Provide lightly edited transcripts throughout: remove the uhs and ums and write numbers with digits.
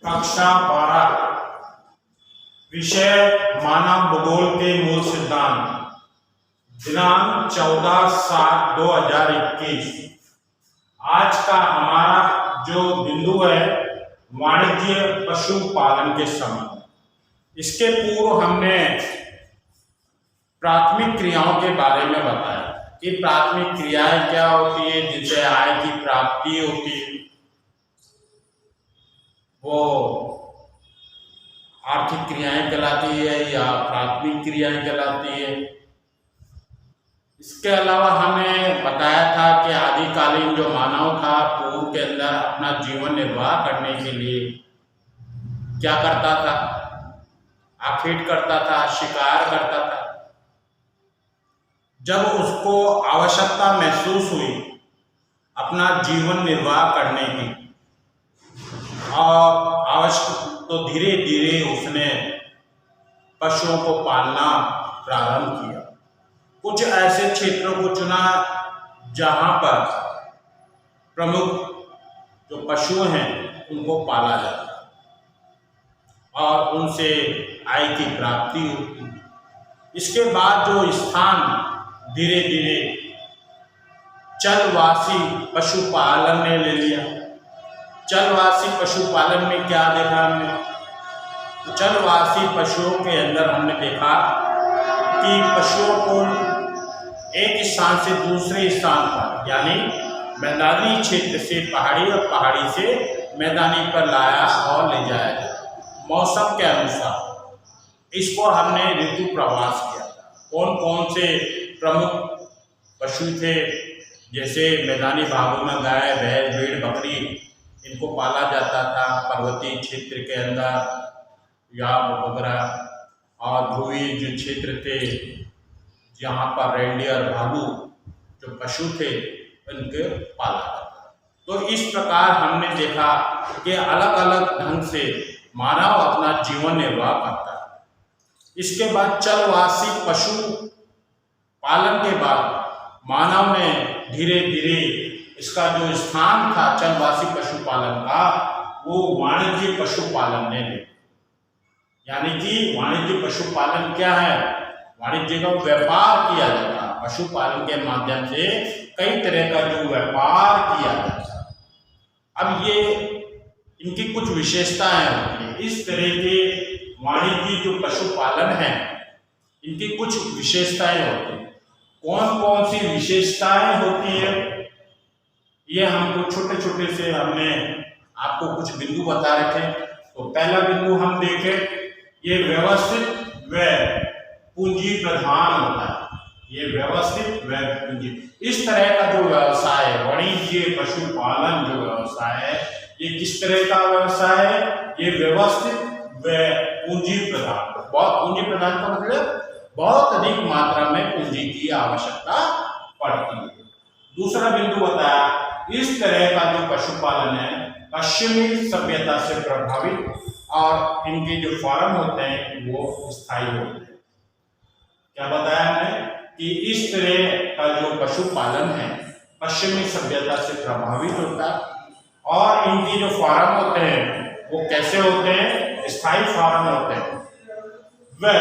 कक्षा 12 विषय मानव भूगोल के मूल सिद्धांत। दिनांक 14/7/2021। आज का हमारा जो बिंदु है वाणिज्य पशुपालन के संबंध। इसके पूर्व हमने प्राथमिक क्रियाओं के बारे में बताया कि प्राथमिक क्रियाएं क्या होती है, जिनसे आय की प्राप्ति होती है, वो आर्थिक क्रियाएं कहलाती है या प्राथमिक क्रियाएं कहलाती है। इसके अलावा हमने बताया था कि आदिकालीन जो मानव था पूर्व के अंदर अपना जीवन निर्वाह करने के लिए क्या करता था, आखेट करता था, शिकार करता था। जब उसको आवश्यकता महसूस हुई अपना जीवन निर्वाह करने की और तो धीरे धीरे उसने पशुओं को पालना प्रारंभ किया। कुछ ऐसे क्षेत्रों को चुना जहां पर प्रमुख जो पशु हैं उनको पाला जाता और उनसे आय की प्राप्ति होती। इसके बाद जो स्थान धीरे धीरे चलवासी पशुपालन ने ले लिया। चलवासी पशुपालन में क्या देखा हमने, तो चलवासी पशुओं के अंदर हमने देखा कि पशुओं को एक स्थान से दूसरे स्थान पर, यानी मैदानी क्षेत्र से पहाड़ी और पहाड़ी से मैदानी पर लाया और ले जाया गया मौसम के अनुसार। इसको हमने ऋतु प्रवास किया। कौन कौन से प्रमुख पशु थे, जैसे मैदानी भागों में गाय, भैंस, भेड़, बकरी, इनको पाला जाता था। पर्वतीय क्षेत्र के अंदर याक वगैरह और ध्रुवीय जो क्षेत्र थे जहाँ पर रेंडियर, भालू जो पशु थे उनके पाला जाता। तो इस प्रकार हमने देखा कि अलग अलग ढंग से मानव अपना जीवन निर्वाह करता है। इसके बाद चलवासी पशु पालन के बाद मानव ने धीरे धीरे इसका जो स्थान था चलवासी पशुपालन का, वो वाणिज्य पशुपालन ने ले। यानी कि वाणिज्य पशुपालन क्या है, वाणिज्य का व्यापार किया जाता है। पशुपालन के माध्यम से कई तरह का जो व्यापार किया जाता है। अब ये इनकी कुछ विशेषताएं होती है। इस तरह के वाणिज्य जो पशुपालन है इनकी कुछ विशेषताएं होती है। कौन कौन सी विशेषताएं होती है, ये हमको छोटे छोटे से हमने आपको कुछ बिंदु बता रखे। तो पहला बिंदु हम देखें, ये व्यवस्थित व पूंजी प्रधान होता है। ये व्यवस्थित व पूंजी, इस तरह का जो व्यवसाय है वाणिज्य पशुपालन जो व्यवसाय है, ये किस तरह का व्यवसाय है, ये व्यवस्थित व पूंजी प्रधान। बहुत पूंजी प्रधान का मतलब बहुत अधिक मात्रा में पूंजी की आवश्यकता पड़ती है। दूसरा बिंदु बताया, इस तरह का जो पशुपालन है पश्चिमी सभ्यता से प्रभावित और इनके जो फार्म होते हैं वो स्थायी होते हैं। क्या बताया हमने कि इस तरह का जो पशुपालन है पश्चिमी सभ्यता से प्रभावित होता है और इनकी जो फार्म होते हैं वो कैसे होते हैं, स्थायी फार्म होते हैं। वह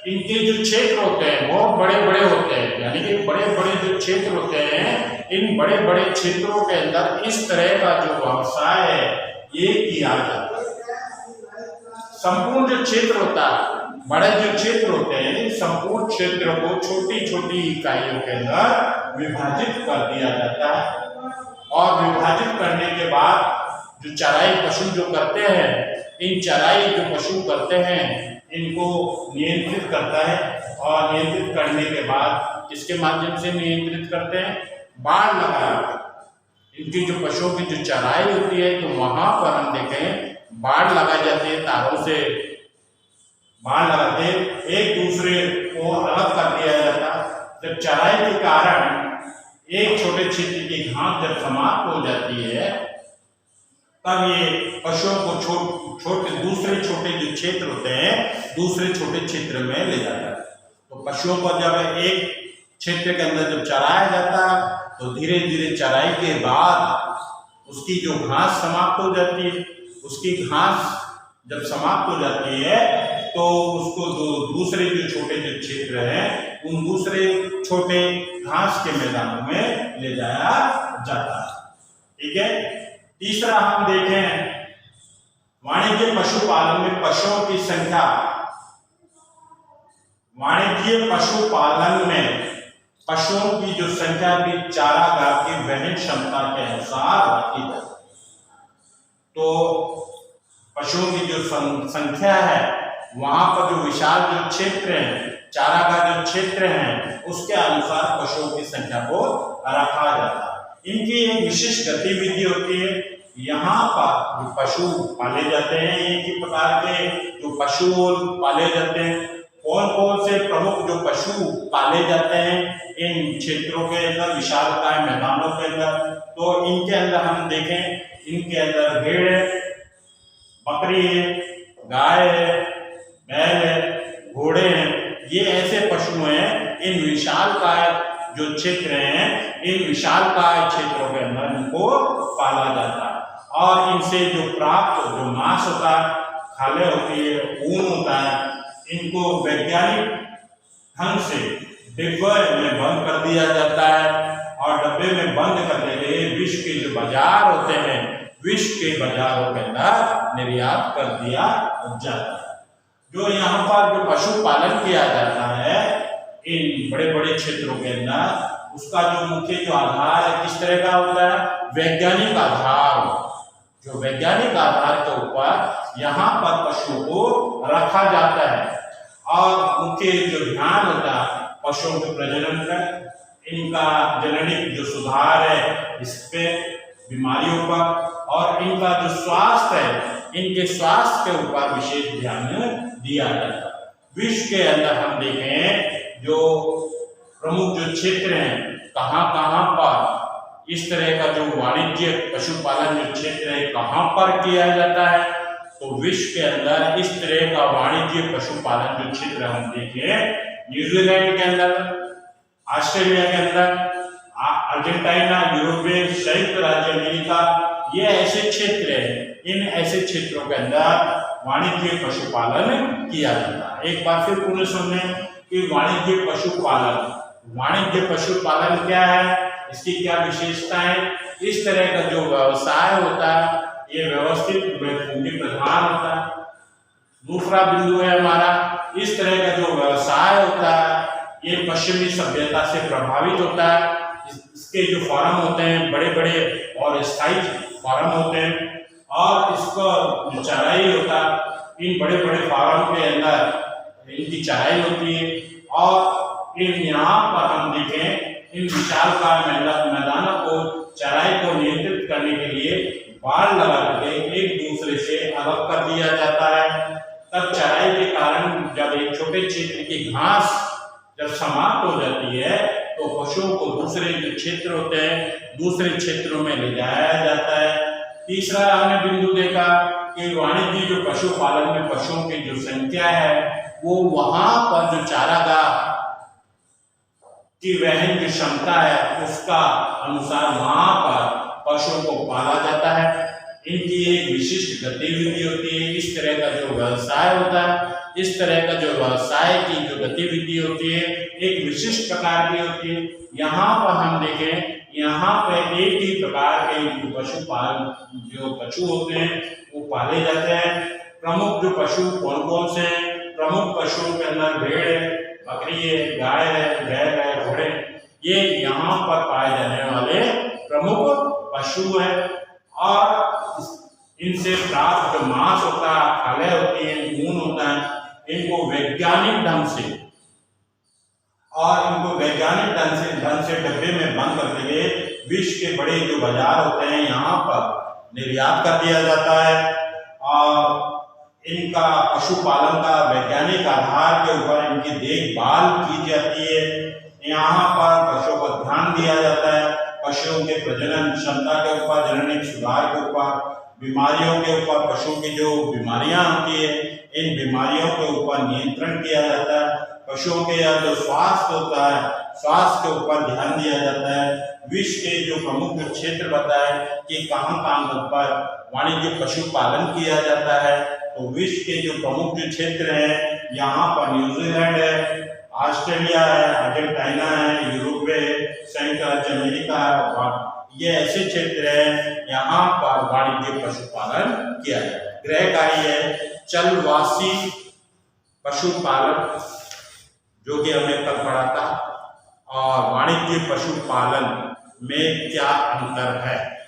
इनके जो क्षेत्र होते हैं बहुत बड़े बड़े होते हैं, यानी कि बड़े बड़े जो क्षेत्र होते हैं, इन बड़े बड़े क्षेत्रों के अंदर इस तरह का जो व्यवसाय है ये किया जाता है। संपूर्ण जो क्षेत्र होता है, बड़े जो क्षेत्र होते हैं, संपूर्ण क्षेत्र को छोटी छोटी इकाइयों के अंदर विभाजित कर दिया जाता है और विभाजित करने के बाद जो चराई पशु जो करते हैं, इन चराई जो पशु करते हैं इनको नियंत्रित करता है और नियंत्रित करने के बाद किसके माध्यम से नियंत्रित करते हैं, बाड़ लगाकर। इनकी जो पशुओं की जो चराई होती है तो वहां पर हम देखें बाड़ लगाई जाती है, तारों से बाड़ लगाते एक दूसरे को अलग कर दिया जाता। जब चराई के कारण एक छोटे क्षेत्र की घास जब समाप्त हो जाती है तब ये पशुओं को छोटे दूसरे छोटे जो क्षेत्र होते हैं दूसरे छोटे क्षेत्र में ले जाता है। तो पशुओं को जब एक क्षेत्र के अंदर जब चराया जाता है तो धीरे धीरे चराई के बाद उसकी जो घास समाप्त हो जाती है उसकी घास जब समाप्त हो जाती है तो उसको दूसरे जो छोटे जो क्षेत्र हैं उन दूसरे छोटे घास के मैदानों में ले जाया जाता है। ठीक है। तीसरा हम देखें, वाणिज्य पशुपालन में पशुओं की संख्या। वाणिज्य पशुपालन में पशुओं की जो संख्या भी चारागाह की वहन क्षमता के अनुसार रखी जाती है। तो पशुओं की जो संख्या है वहां पर जो विशाल जो क्षेत्र है, चारागाह जो क्षेत्र है, उसके अनुसार पशुओं की संख्या को रखा जाता है। इनकी एक विशिष्ट गतिविधि होती है। यहाँ पर जो पशु पाले जाते हैं, एक ही प्रकार के जो पशु पाले जाते हैं। कौन कौन से प्रमुख जो पशु पाले जाते हैं इन क्षेत्रों के अंदर, विशालकाय मैदानों के अंदर? तो इनके अंदर हम देखें, इनके अंदर भेड़ है, बकरी है, गाय है, बैल है, घोड़े हैं। ये ऐसे पशु हैं, इन विशालकाय जो क्षेत्र हैं, इन विशालकाय क्षेत्रों के अंदर इनको पाला जाता है। और इनसे जो प्राप्त जो मांस होता है, खाले होती है, ऊन होता है, इनको वैज्ञानिक ढंग से डिब्बे में बंद कर दिया जाता है। और डब्बे में बंद करने के लिए विश्व के जो बाजार होते हैं, विश्व के बाजारों के अंदर निर्यात कर दिया जाता है। जो यहाँ पर जो पशुपालन किया जाता है इन बड़े बड़े क्षेत्रों के अंदर, उसका जो मुख्य जो आधार है किस तरह का होता है? वैज्ञानिक आधार। जो वैज्ञानिक आधार के ऊपर यहाँ पर पशुओं को रखा जाता है। और मुख्य जो ध्यान होता है पशुओं के प्रजनन पर, इनका जननिक जो सुधार है इस पे, बीमारियों पर, और इनका जो स्वास्थ्य है, इनके स्वास्थ्य के ऊपर विशेष ध्यान दिया जाता है। विश्व के अंदर हम देखें जो प्रमुख जो क्षेत्र हैं, कहाँ कहाँ पर इस तरह का जो वाणिज्य पशुपालन जो क्षेत्र है कहाँ पर किया जाता है? तो विश्व के अंदर इस तरह का वाणिज्य पशुपालन जो क्षेत्र हम देखें, न्यूजीलैंड के अंदर, ऑस्ट्रेलिया के अंदर, अर्जेंटीना, यूरोपीय संयुक्त राज्य अमेरिका, ये ऐसे क्षेत्र हैं। इन ऐसे क्षेत्रों के अंदर वाणिज्य पशुपालन किया जाता है। एक बार फिर पुनः सुनने कि वाणिज्य पशुपालन, वाणिज्य पशुपालन क्या है, इसकी क्या विशेषता है? इस तरह का जो व्यवसाय होता है ये व्यवस्थित पूंजी प्रधान होता है। दूसरा बिंदु है हमारा, इस तरह का जो व्यवसाय होता है ये पश्चिमी सभ्यता से प्रभावित होता है। इसके जो फार्म होते हैं बड़े बड़े और स्थायी फार्म होते हैं, और इसका जो चराई होता है इन बड़े बड़े फार्म के अंदर इनकी चराई होती है। और इन यहाँ पर हम देखें इन विशालकाय मैदानों को चराई को नियंत्रित करने के लिए बाड़ लगा के एक दूसरे से अलग कर दिया जाता है। तब चराई के कारण जब एक छोटे क्षेत्र की घास जब समाप्त हो जाती है तो पशुओं को दूसरे जो क्षेत्र होते हैं दूसरे क्षेत्रों में ले जाया जाता है। तीसरा हमने बिंदु देखा कि वाणिज्य जो पशुपालन में पशुओं की जो संख्या है वो वहां पर जो चारागाह की वहन की क्षमता है उसका अनुसार वहां पर पशुओं को पाला जाता है। इनकी एक विशिष्ट गतिविधि होती है। इस तरह का जो व्यवसाय होता है, इस तरह का जो व्यवसाय की जो गतिविधि होती है एक विशिष्ट प्रकार की होती है। यहाँ पर हम देखें, यहाँ पे एक ही प्रकार के पशुपालन जो पशु होते हैं वो पाले जाते हैं। प्रमुख जो पशु कौन कौन से हैं? प्रमुख पशुओं के अंदर भेड़ है, बकरी है, गाय है, बैल है, घोड़े, ये यहाँ पर पाए जाने वाले प्रमुख पशु है। और इनसे प्राप्त जो मांस होता है, खाले होती है, ऊन होता है, इनको वैज्ञानिक ढंग से डब्बे में बंद करके हुए विश्व के बड़े जो बाजार होते हैं यहाँ पर निर्यात कर दिया जाता है। और इनका पशुपालन का वैज्ञानिक आधार के ऊपर इनकी देखभाल की जाती है। यहाँ पर पशुओं पर ध्यान दिया जाता है, पशुओं के प्रजनन क्षमता के ऊपर, जननिक सुधार के ऊपर, बीमारियों के ऊपर, पशुओं की जो बीमारियां होती है इन बीमारियों के ऊपर नियंत्रण किया जाता है। पशुओं के जो स्वास्थ्य होता है, स्वास्थ्य के ऊपर ध्यान दिया जाता है। विश्व के जो प्रमुख क्षेत्र बताए कि कहाँ पर वाणिज्य पशुपालन किया जाता है, तो विश्व के जो प्रमुख जो क्षेत्र हैं यहाँ पर न्यूजीलैंड है, ऑस्ट्रेलिया है, अर्जेंटीना है, यूरोप है, संयुक्त राज्य अमेरिका है, ये ऐसे क्षेत्र हैं यहाँ पर वाणिज्य पशुपालन किया जाता है। गृह कार्य है चलवासी पशुपालन, जो कि हमने कल पढ़ा था, और वाणिज्य पशुपालन में क्या अंतर है।